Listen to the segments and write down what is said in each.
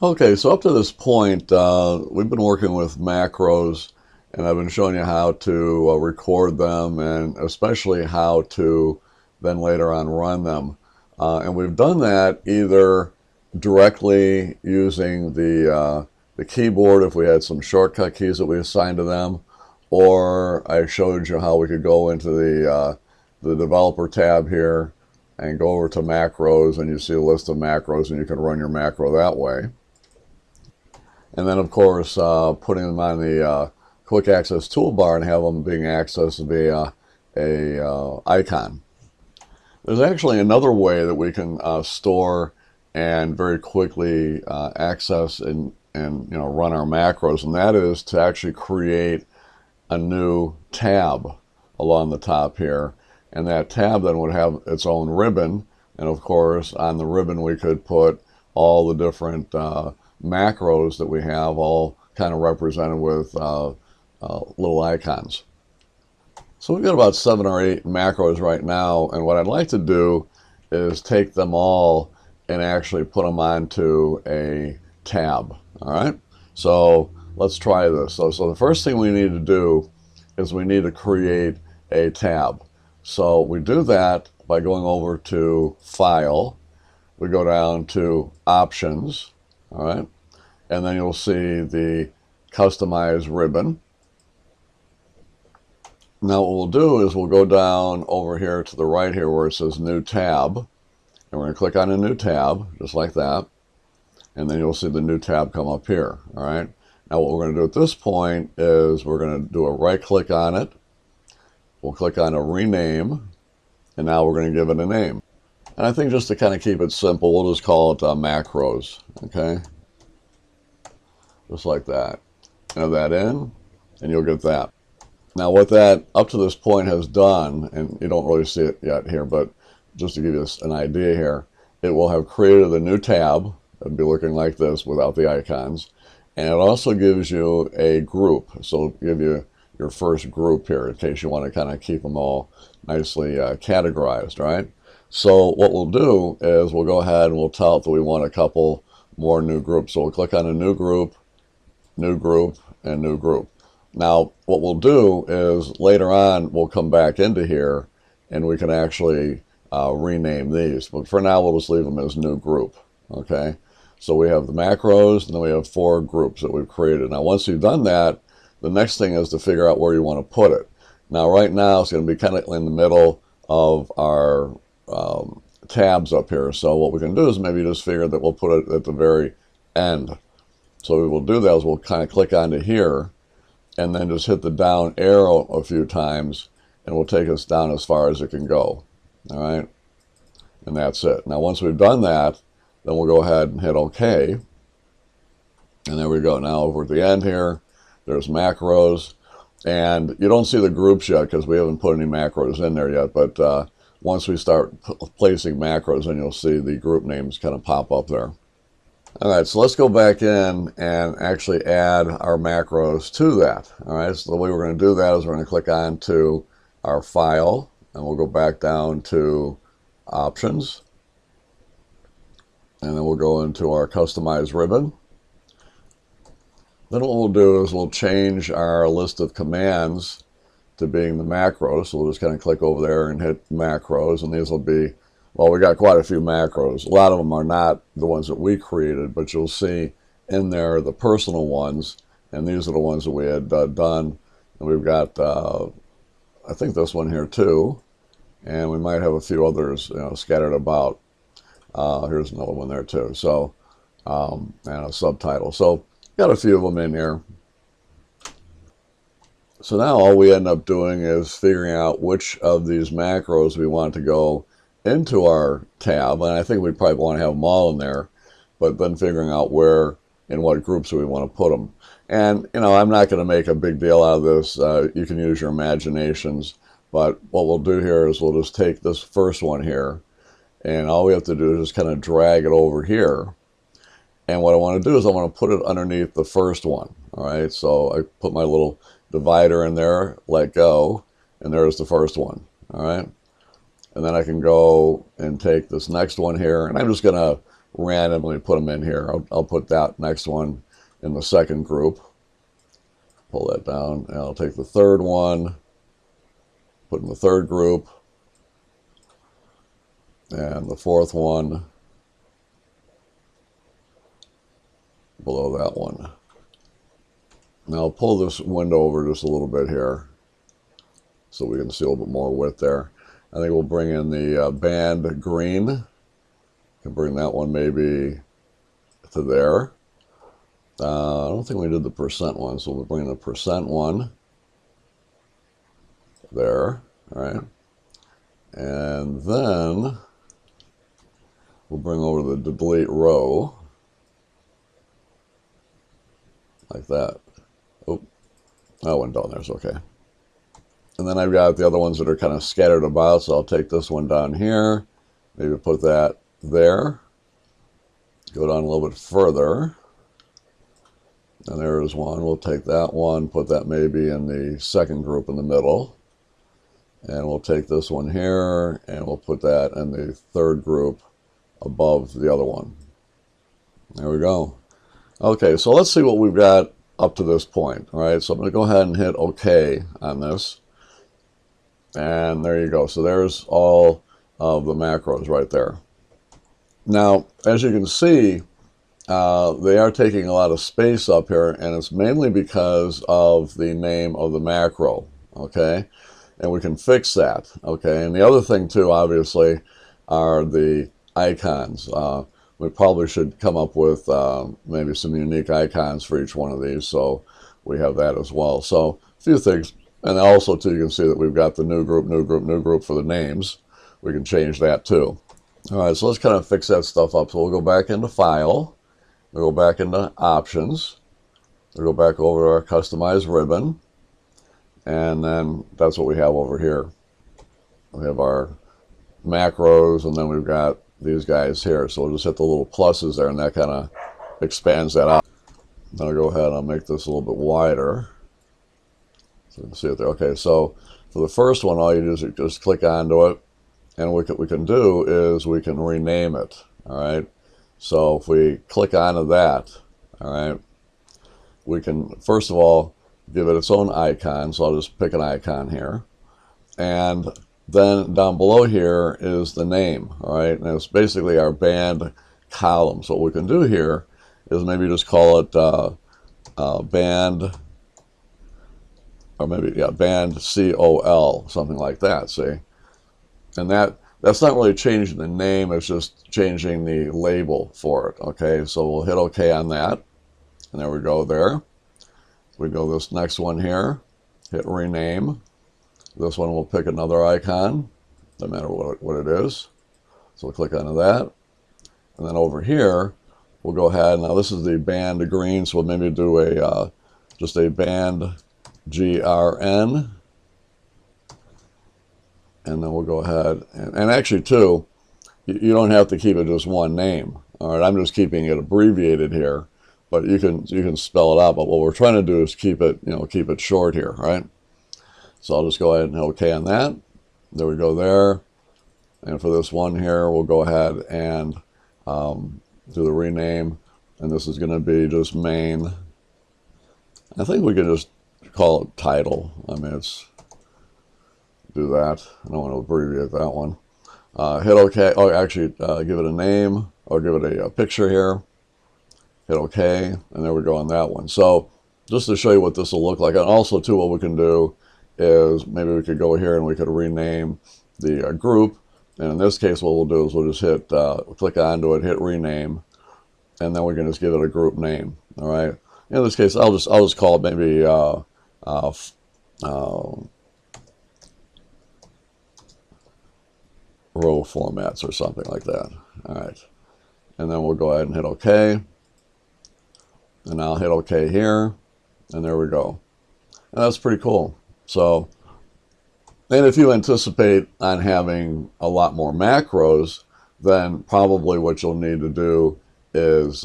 Okay, so up to this point, we've been working with macros, and I've been showing you how to record them, and especially how to then later on run them. And we've done that either directly using the keyboard if we had some shortcut keys that we assigned to them, or I showed you how we could go into the developer tab here and go over to macros, and you see a list of macros, and you can run your macro that way. And then, of course, putting them on the Quick Access Toolbar and have them being accessed via a icon. There's actually another way that we can store and very quickly access and run our macros, and that is to actually create a new tab along the top here. And that tab then would have its own ribbon, and of course on the ribbon we could put all the different macros that we have, all kind of represented with little icons. So we've got about 7 or 8 macros right now, and what I'd like to do is take them all and actually put them onto a tab. All right, so let's try this. So the first thing we need to do is we need to create a tab. So we do that by going over to File, we go down to Options, all right, and then you'll see the Customize ribbon. Now what we'll do is we'll go down over here to the right here where it says New Tab, and we're going to click on a new tab, just like that, and then you'll see the new tab come up here, all right. Now what we're going to do at this point is we're going to do a right click on it, we'll click on a rename, and now we're going to give it a name. And I think just to kind of keep it simple, we'll just call it macros, okay? Just like that. Add that in, and you'll get that. Now what that up to this point has done, and you don't really see it yet here, but just to give you an idea here, it will have created a new tab. It'll be looking like this without the icons. And it also gives you a group. So it'll give you your first group here in case you want to kind of keep them all nicely categorized, right? So what we'll do is we'll go ahead and we'll tell it that we want a couple more new groups. So we'll click on a new group, and new group. Now what we'll do is later on we'll come back into here and we can actually rename these. But for now we'll just leave them as new group, okay? So we have the macros, and then we have 4 groups that we've created. Now once you've done that, the next thing is to figure out where you want to put it. Now right now it's going to be kind of in the middle of our tabs up here. So what we can do is maybe just figure that we'll put it at the very end. So what we'll do that is we'll kind of click onto here and then just hit the down arrow a few times, and we'll take us down as far as it can go. All right, and that's it. Now once we've done that, then we'll go ahead and hit OK. And there we go. Now over at the end here, there's macros. And you don't see the groups yet because we haven't put any macros in there yet. But once we start placing macros, then you'll see the group names kind of pop up there. All right, so let's go back in and actually add our macros to that. All right, so the way we're going to do that is we're going to click on to our File, and we'll go back down to Options. And then we'll go into our Customize ribbon. Then what we'll do is we'll change our list of commands to being the macros. So we'll just kind of click over there and hit macros, and these will be, well, we got quite a few macros. A lot of them are not the ones that we created, but you'll see in there the personal ones, and these are the ones that we had done. And we've got, I think this one here too, and we might have a few others, scattered about. Here's another one there too. So, and a subtitle. So got a few of them in here. So now all we end up doing is figuring out which of these macros we want to go into our tab, and I think we probably want to have them all in there, but then figuring out where and what groups we want to put them. And I'm not going to make a big deal out of this. You can use your imaginations, but what we'll do here is we'll just take this first one here, and all we have to do is just kind of drag it over here. And what I want to do is I want to put it underneath the first one. All right, so I put my little divider in there, let go, and there's the first one. All right, and then I can go and take this next one here, and I'm just going to randomly put them in here. I'll put that next one in the second group. Pull that down, and I'll take the third one, put in the third group, and the fourth one below that one. Now I'll pull this window over just a little bit here so we can see a little bit more width there. I think we'll bring in the band green. Can bring that one maybe to there. I don't think we did the percent one, so we'll bring the percent one there. All right. And then we'll bring over the delete row like that. Oh, that went down there, it's okay. And then I've got the other ones that are kind of scattered about, so I'll take this one down here, maybe put that there, go down a little bit further, and there is one. We'll take that one, put that maybe in the second group in the middle, and we'll take this one here, and we'll put that in the third group above the other one. There we go. Okay, so let's see what we've got up to this point. All right, so I'm going to go ahead and hit OK on this. And there you go. So there's all of the macros right there. Now, as you can see, they are taking a lot of space up here, and it's mainly because of the name of the macro, okay? And we can fix that, okay? And the other thing, too, obviously, are the icons. We probably should come up with maybe some unique icons for each one of these, so we have that as well. So a few things. And also, too, you can see that we've got the new group, new group, new group for the names. We can change that, too. All right, so let's kind of fix that stuff up. So we'll go back into File. We'll go back into Options. We'll go back over to our Customize ribbon. And then that's what we have over here. We have our macros, and then we've got these guys here. So we'll just hit the little pluses there, and that kind of expands that out. Then I'll go ahead and I'll make this a little bit wider. So you can see it there. Okay, so for the first one, all you do is just click onto it, and what we can do is we can rename it. All right, so if we click onto that, all right, we can first of all give it its own icon. So I'll just pick an icon here, and then down below here is the name. All right, and it's basically our band column. So what we can do here is maybe just call it band. Or maybe, yeah, band COL, something like that, see? And that's not really changing the name, it's just changing the label for it, okay? So we'll hit OK on that, and there we go there. We go this next one here, hit rename. This one we'll pick another icon, no matter what it is. So we'll click onto that. And then over here, we'll go ahead, now this is the band green, so we'll maybe do just a band GRN, and then we'll go ahead and actually too, you don't have to keep it just one name. All right, I'm just keeping it abbreviated here, but you can spell it out. But what we're trying to do is keep it, keep it short here, right? So I'll just go ahead and hit OK on that. There we go there. And for this one here, we'll go ahead and do the rename, and this is going to be just main. I think we can just call it title. I mean, do that. I don't want to abbreviate that one. Hit OK. Oh, actually, give it a name or give it a picture here. Hit OK, and there we go on that one. So just to show you what this will look like, and also too, what we can do is maybe we could go here and we could rename the group. And in this case, what we'll do is we'll just hit click onto it, hit rename, and then we can just give it a group name. All right. In this case, I'll just call it maybe row formats or something like that. All right, and then we'll go ahead and hit OK, and I'll hit OK here, and there we go. And that's pretty cool. So, and if you anticipate on having a lot more macros, then probably what you'll need to do is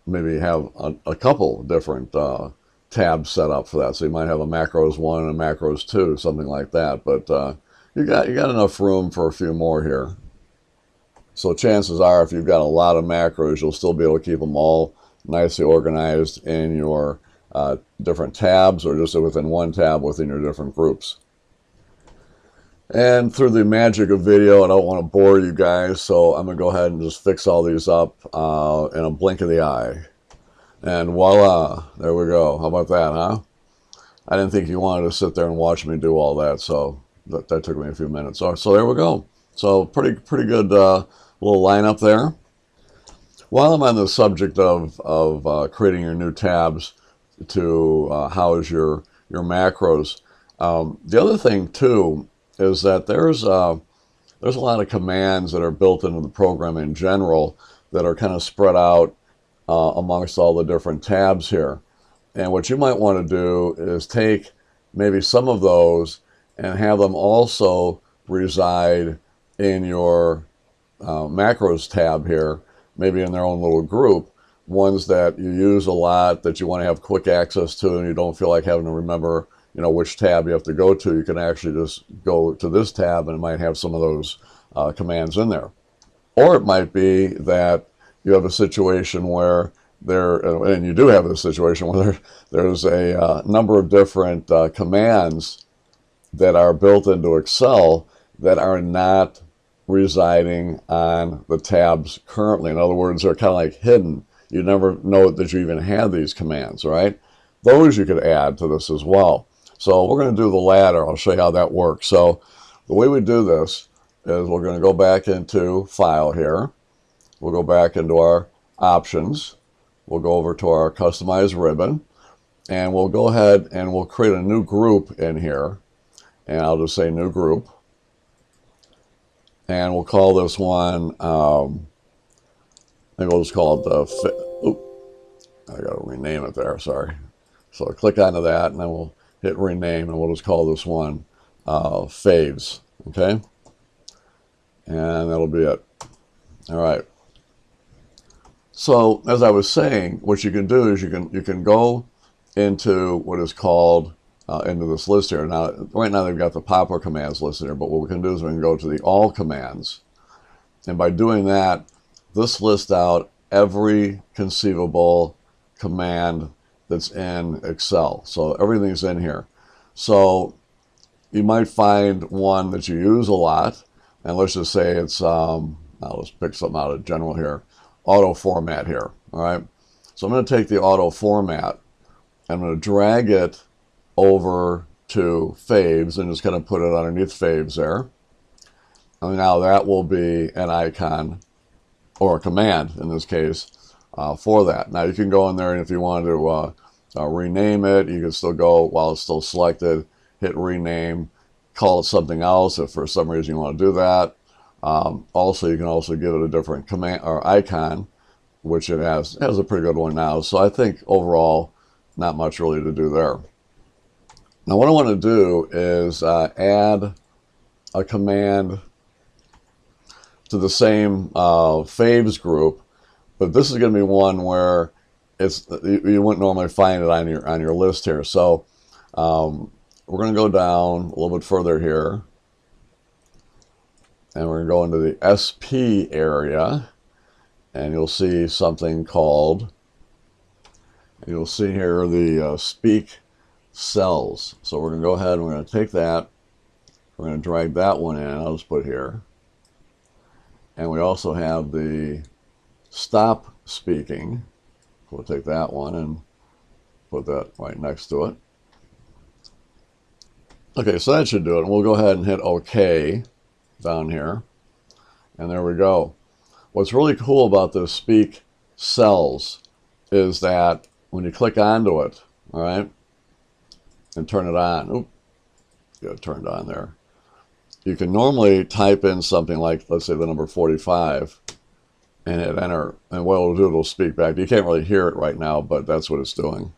maybe have a couple different tabs set up for that. So you might have a macros 1 and a macros 2, something like that. But you got enough room for a few more here. So chances are, if you've got a lot of macros, you'll still be able to keep them all nicely organized in your different tabs, or just within one tab within your different groups. And through the magic of video, I don't want to bore you guys, so I'm going to go ahead and just fix all these up in a blink of the eye. And voila, there we go. How about that, huh? I didn't think you wanted to sit there and watch me do all that, so that took me a few minutes. So there we go. So pretty good little lineup there. While I'm on the subject of creating your new tabs to house your macros, the other thing too is that there's a lot of commands that are built into the program in general that are kind of spread out amongst all the different tabs here. And what you might want to do is take maybe some of those and have them also reside in your macros tab here, maybe in their own little group, ones that you use a lot that you want to have quick access to and you don't feel like having to remember, you know, which tab you have to go to. You can actually just go to this tab and it might have some of those commands in there. Or it might be that you have a situation where and you do have a situation where there's a number of different commands that are built into Excel that are not residing on the tabs currently. In other words, they're kind of like hidden. You never know that you even have these commands, right? Those you could add to this as well. So we're going to do the latter. I'll show you how that works. So the way we do this is we're going to go back into File here. We'll go back into our Options. We'll go over to our Customize ribbon, and we'll go ahead and we'll create a new group in here. And I'll just say New Group. And we'll call this one, I think we'll just call it I got to rename it there, sorry. So I'll click onto that, and then we'll hit rename, and we'll just call this one Faves, okay? And that'll be it. All right. So as I was saying, what you can do is you can go into what is called into this list here. Now, right now they've got the popular commands listed here, but what we can do is we can go to the all commands. And by doing that, this lists out every conceivable command that's in Excel. So everything's in here. So you might find one that you use a lot, and let's just say it's, now let's pick something out of general here, auto format here, all right? So I'm going to take the auto format, I'm going to drag it over to Faves and just kind of put it underneath Faves there. And now that will be an icon, or a command in this case, for that. Now you can go in there, and if you want to rename it, you can still go while it's still selected, hit rename, call it something else if for some reason you want to do that. Also, you can also give it a different command or icon, which it has a pretty good one now. So I think overall, not much really to do there. Now what I want to do is add a command to the same Faves group, but this is going to be one where you wouldn't normally find it on your list here. So we're going to go down a little bit further here, and we're going to go into the SP area, and you'll see something called, you'll see here the speak cells. So we're going to go ahead and we're going to take that, we're going to drag that one in, I'll just put here. And we also have the stop speaking. We'll take that one and put that right next to it. Okay, so that should do it. And we'll go ahead and hit OK down here. And there we go. What's really cool about this speak cells is that when you click onto it, all right, and turn it on, oop, got it turned on there. You can normally type in something like, let's say the number 45, and hit enter, and what it'll do, it'll speak back. You can't really hear it right now, but that's what it's doing.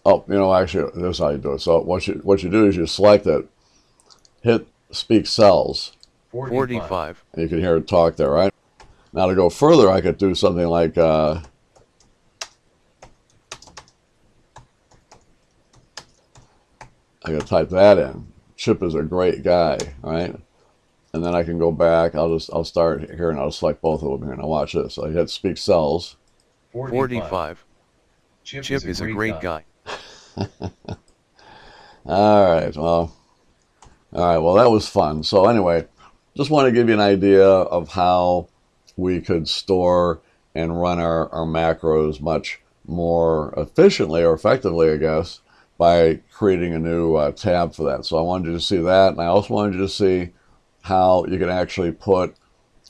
Oh, you know, actually, this is how you do it. So what you do is you select it, hit speak cells. 45. And you can hear it talk there, right? Now to go further, I could do something like, I could type that in. Chip is a great guy, right? and then I can go back. I'll start here and I'll select both of them here. Now watch this. I hit speak cells. 45. Chip is a great guy. All right, well, that was fun. So anyway, just want to give you an idea of how we could store and run our macros much more efficiently or effectively, I guess, by creating a new tab for that. So I wanted you to see that, and I also wanted you to see how you can actually put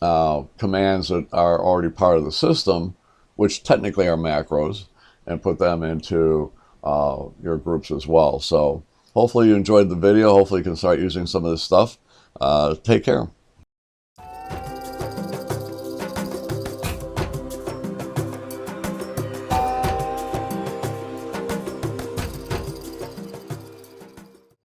commands that are already part of the system, which technically are macros, and put them into your groups as well. So hopefully you enjoyed the video. Hopefully you can start using some of this stuff. Take care.